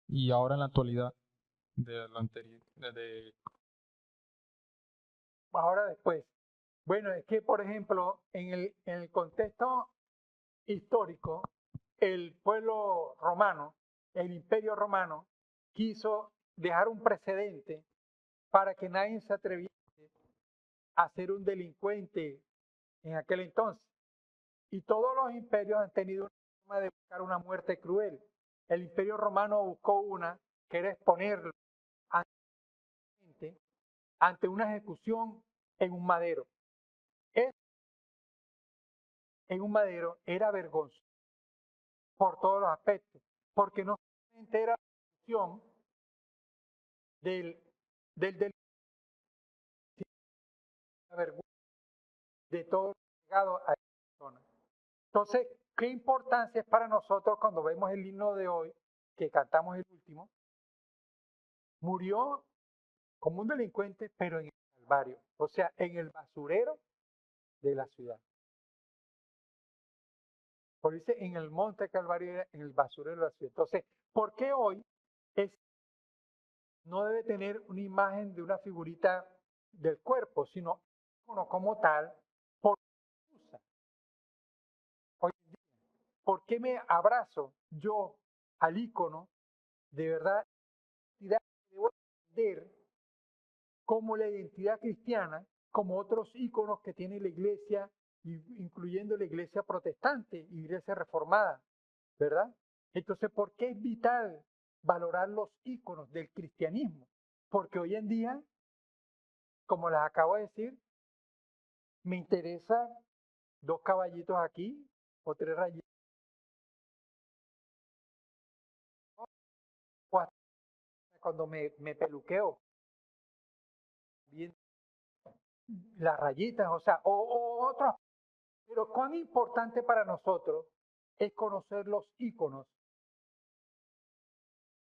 S2: Y ahora en la actualidad, de lo anterior,
S1: Ahora después. Bueno, es que, por ejemplo, en el contexto histórico, el pueblo romano, el imperio romano, quiso dejar un precedente para que nadie se atreviese a ser un delincuente en aquel entonces. Y todos los imperios han tenido una forma de buscar una muerte cruel. El imperio romano buscó una que era exponerlo ante una ejecución en un madero. Eso en un madero era vergonzoso por todos los aspectos, porque no solamente era la ejecución del delito, sino la vergüenza de todo lo llegado a esa persona. Entonces, ¿qué importancia es para nosotros cuando vemos el himno de hoy, que cantamos el último? Murió como un delincuente, pero en el Calvario, o sea, en el basurero de la ciudad. Por dice, en el monte Calvario era en el basurero de la ciudad. Entonces, ¿por qué hoy no debe tener una imagen de una figurita del cuerpo, sino uno como tal, por qué usa? Hoy en día, ¿por qué me abrazo yo al ícono de verdad? Identidad que debo entender como la identidad cristiana, como otros íconos que tiene la iglesia, incluyendo la iglesia protestante y iglesia reformada, ¿verdad? Entonces, ¿por qué es vital valorar los íconos del cristianismo? Porque hoy en día, como les acabo de decir, me interesa 2 caballitos aquí o 3 rayitas, o hasta cuando me peluqueo, bien las rayitas, o sea, o otros. Pero cuán importante para nosotros es conocer los íconos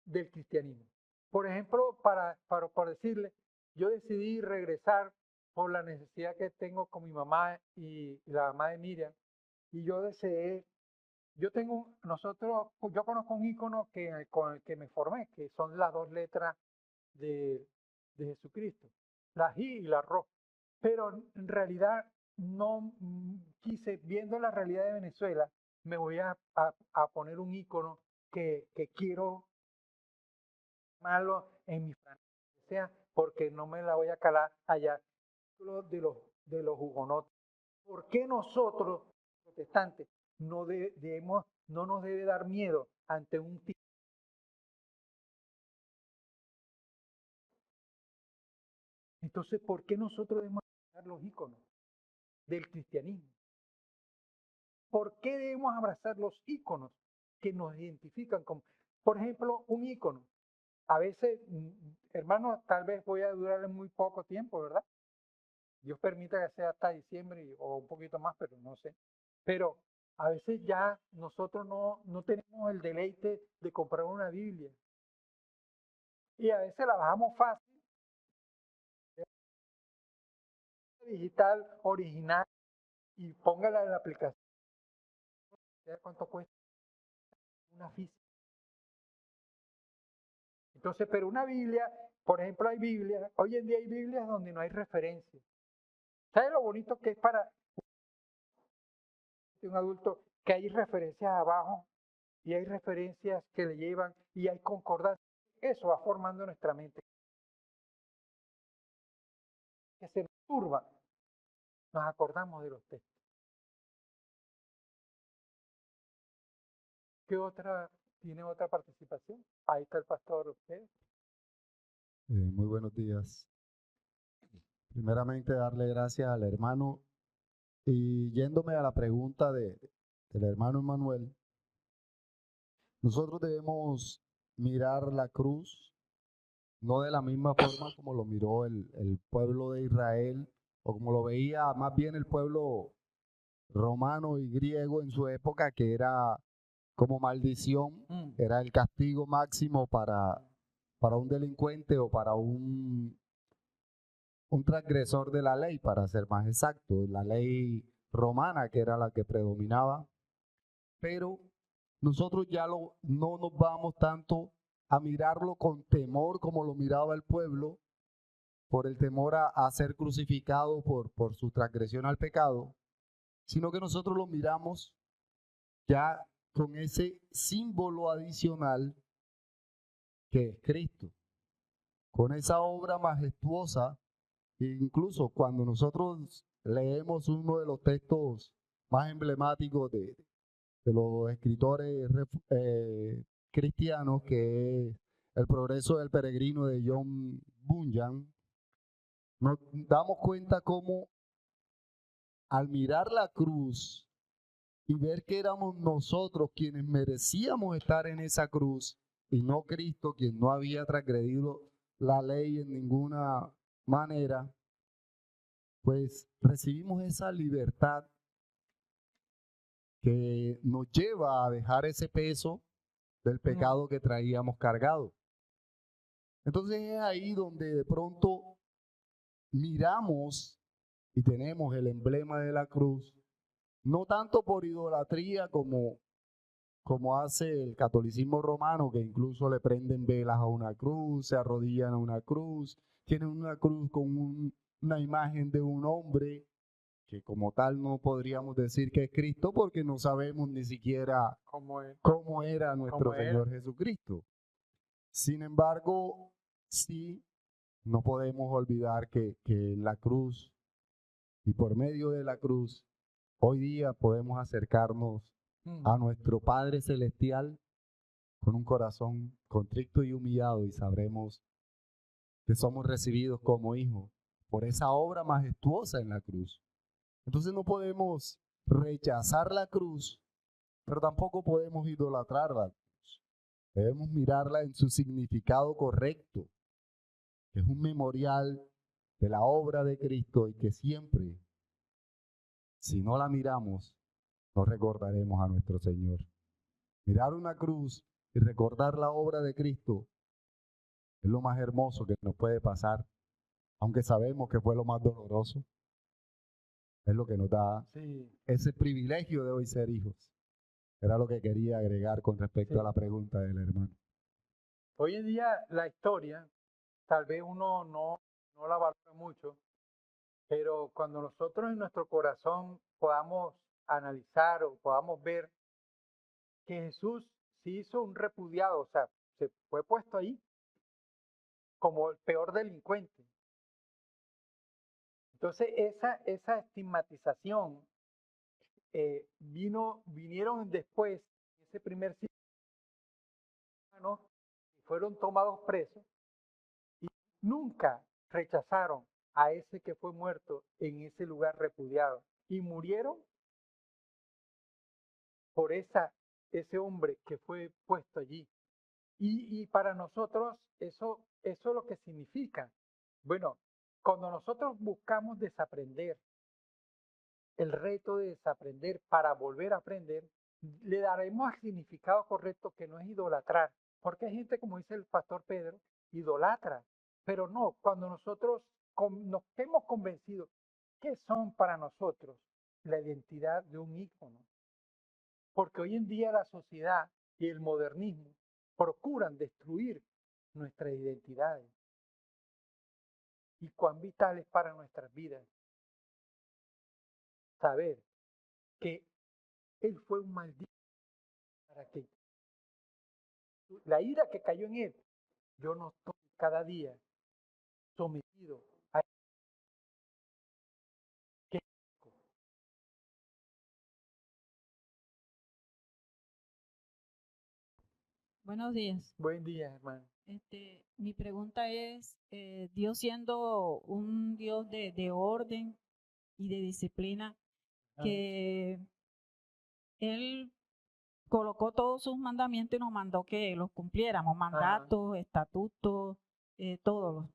S1: del cristianismo. Por ejemplo, por decirle, yo decidí regresar por la necesidad que tengo con mi mamá y la mamá de Miriam, y yo deseé, yo conozco un ícono con el que me formé, que son las 2 letras de, de Jesucristo, la J y la Ro. Pero en realidad no quise, viendo la realidad de Venezuela, me voy a poner un ícono que quiero malo en mi franela, sea porque no me la voy a calar allá de los hugonotes. ¿Por qué nosotros, protestantes, no nos debe dar miedo ante un tipo? Entonces, ¿por qué nosotros debemos abrazar los íconos del cristianismo? ¿Por qué debemos abrazar los íconos que nos identifican como, por ejemplo, un ícono? A veces, hermanos, tal vez voy a durarle muy poco tiempo, ¿verdad? Dios permita que sea hasta diciembre o un poquito más, pero no sé. Pero a veces ya nosotros no tenemos el deleite de comprar una Biblia. Y a veces la bajamos fácil, digital, original, y póngala en la aplicación. ¿Sabe cuánto cuesta una física? Entonces, pero una Biblia, por ejemplo, hay Biblias, hoy en día hay Biblias donde no hay referencias. ¿Sabe lo bonito que es para un adulto? Que hay referencias abajo y hay referencias que le llevan y hay concordancia. Eso va formando nuestra mente. Que se nos turba, nos acordamos de los textos. ¿Qué otra tiene otra participación? Ahí está el pastor Pedro.
S3: Muy buenos días. Primeramente, darle gracias al hermano y yéndome a la pregunta del hermano Emanuel, nosotros debemos mirar la cruz no de la misma forma como lo miró el pueblo de Israel o como lo veía más bien el pueblo romano y griego en su época, que era como maldición, era el castigo máximo para un delincuente o para un transgresor de la ley, para ser más exacto, la ley romana, que era la que predominaba. Pero nosotros ya no nos vamos tanto a mirarlo con temor como lo miraba el pueblo, por el temor a ser crucificado por su transgresión al pecado, sino que nosotros lo miramos ya con ese símbolo adicional que es Cristo, con esa obra majestuosa. Incluso cuando nosotros leemos uno de los textos más emblemáticos de los escritores cristianos, que es El progreso del peregrino de John Bunyan, nos damos cuenta cómo al mirar la cruz y ver que éramos nosotros quienes merecíamos estar en esa cruz y no Cristo, quien no había transgredido la ley en ninguna manera, pues recibimos esa libertad que nos lleva a dejar ese peso del pecado que traíamos cargado. Entonces es ahí donde de pronto miramos y tenemos el emblema de la cruz, no tanto por idolatría como hace el catolicismo romano, que incluso le prenden velas a una cruz, se arrodillan a una cruz, tienen una cruz con una imagen de un hombre, que como tal no podríamos decir que es Cristo, porque no sabemos ni siquiera cómo era nuestro Señor Jesucristo. Sin embargo, sí, no podemos olvidar que en la cruz y por medio de la cruz, hoy día podemos acercarnos a nuestro Padre Celestial con un corazón contrito y humillado, y sabremos que somos recibidos como hijos por esa obra majestuosa en la cruz. Entonces no podemos rechazar la cruz, pero tampoco podemos idolatrar la cruz. Debemos mirarla en su significado correcto, que es un memorial de la obra de Cristo, y que siempre, si no la miramos, no recordaremos a nuestro Señor. Mirar una cruz y recordar la obra de Cristo es lo más hermoso que nos puede pasar, aunque sabemos que fue lo más doloroso. Es lo que nos da ese privilegio de hoy ser hijos. Era lo que quería agregar con respecto a la pregunta del hermano.
S1: Hoy en día la historia, tal vez uno no la valora mucho, pero cuando nosotros en nuestro corazón podamos analizar o podamos ver que Jesús se hizo un repudiado, o sea, se fue puesto ahí como el peor delincuente. Entonces esa estigmatización vinieron después, ese primer siglo, fueron tomados presos y nunca rechazaron a ese que fue muerto en ese lugar repudiado, y murieron por ese hombre que fue puesto allí. Y para nosotros eso es lo que significa. Bueno, cuando nosotros buscamos desaprender, el reto de desaprender para volver a aprender, le daremos el significado correcto, que no es idolatrar, porque hay gente, como dice el pastor Pedro, idolatra, pero no, cuando nosotros nos hemos convencido que son para nosotros la identidad de un hijo, ¿no? Porque hoy en día la sociedad y el modernismo procuran destruir nuestras identidades. Y cuán vital es para nuestras vidas saber que él fue un maldito, para que la ira que cayó en él, yo no estoy cada día sometido a que.
S4: Buenos días.
S1: Buen día, hermano.
S4: Mi pregunta es, Dios siendo un Dios de orden y de disciplina, que Él colocó todos sus mandamientos y nos mandó que los cumpliéramos, mandatos, estatutos, todos.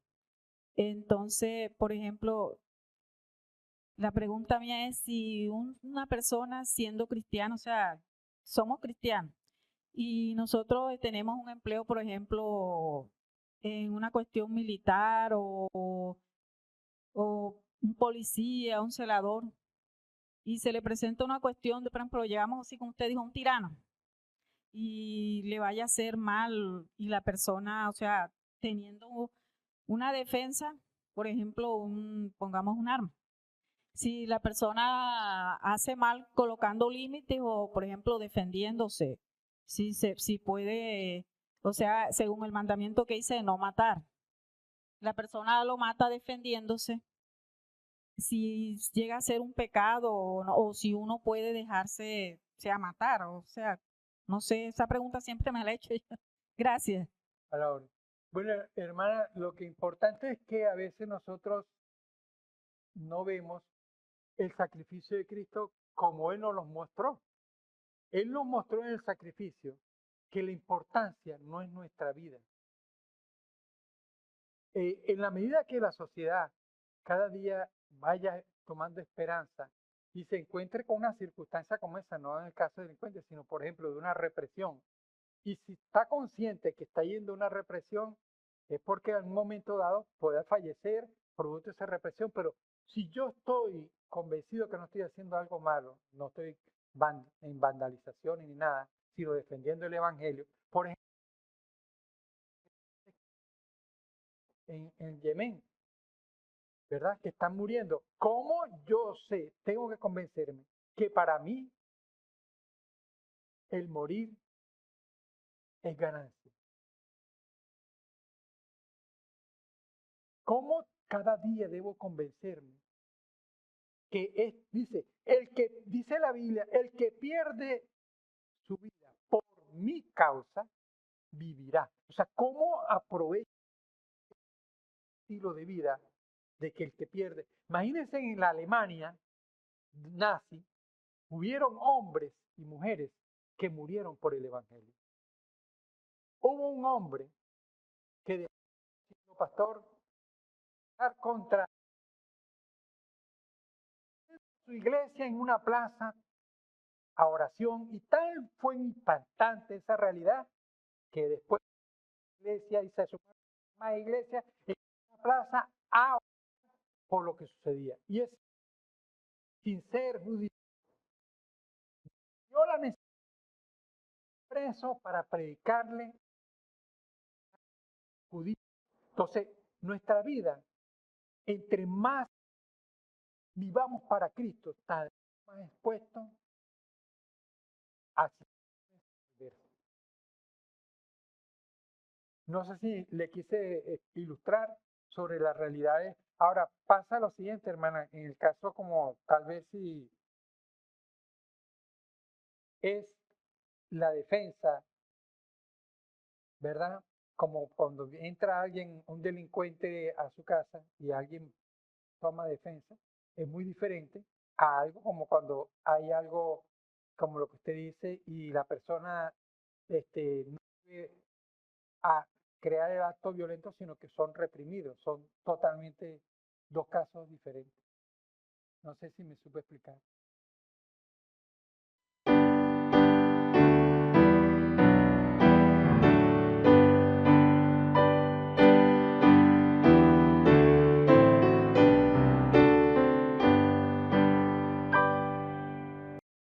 S4: Entonces, por ejemplo, La pregunta mía es si una persona siendo cristiana, o sea, somos cristianos y nosotros tenemos un empleo, por ejemplo, en una cuestión militar o un policía, un celador, y se le presenta una cuestión de, por ejemplo, llegamos así como usted dijo, un tirano, y le vaya a hacer mal y la persona, o sea, teniendo una defensa, por ejemplo, pongamos un arma. Si la persona hace mal colocando límites o, por ejemplo, defendiéndose, si puede, o sea, según el mandamiento que dice de no matar, la persona lo mata defendiéndose, si llega a ser un pecado o si uno puede dejarse, o sea, matar, o sea, no sé, esa pregunta siempre me la he hecho yo. Gracias.
S1: Ahora, bueno, hermana, lo que importante es que a veces nosotros no vemos el sacrificio de Cristo como Él nos los mostró. Él nos mostró en el sacrificio que la importancia no es nuestra vida. En la medida que la sociedad cada día vaya tomando esperanza y se encuentre con una circunstancia como esa, no en el caso de delincuentes, sino por ejemplo de una represión, y si está consciente que está yendo a una represión, es porque en un momento dado puede fallecer producto de esa represión, pero si yo estoy convencido que no estoy haciendo algo malo, no estoy en vandalización ni nada, sino defendiendo el Evangelio, por ejemplo, en Yemen, ¿verdad? Que están muriendo. ¿Cómo yo sé? Tengo que convencerme que para mí el morir es ganancia. ¿Cómo cada día debo convencerme que dice la Biblia, el que pierde su vida por mi causa, vivirá? O sea, ¿cómo aprovecho el estilo de vida de que el que pierde? Imagínense en la Alemania nazi, hubieron hombres y mujeres que murieron por el Evangelio. Hubo un hombre que decía, pastor, contra su iglesia en una plaza a oración, y tal fue impactante esa realidad que después la iglesia y se sumó más iglesia en una plaza a orar por lo que sucedía. Y es sin ser judío. Yo la necesito preso para predicarle judío. Entonces, nuestra vida, entre más vivamos para Cristo, está más expuesto a ver. No sé si le quise ilustrar sobre las realidades. Ahora, pasa lo siguiente, hermana, en el caso como tal vez si es la defensa, ¿verdad? Como cuando entra alguien, un delincuente a su casa y alguien toma defensa, es muy diferente a algo como cuando hay algo como lo que usted dice y la persona no debe a crear el acto violento, sino que son reprimidos, son totalmente dos casos diferentes. No sé si me supe explicar.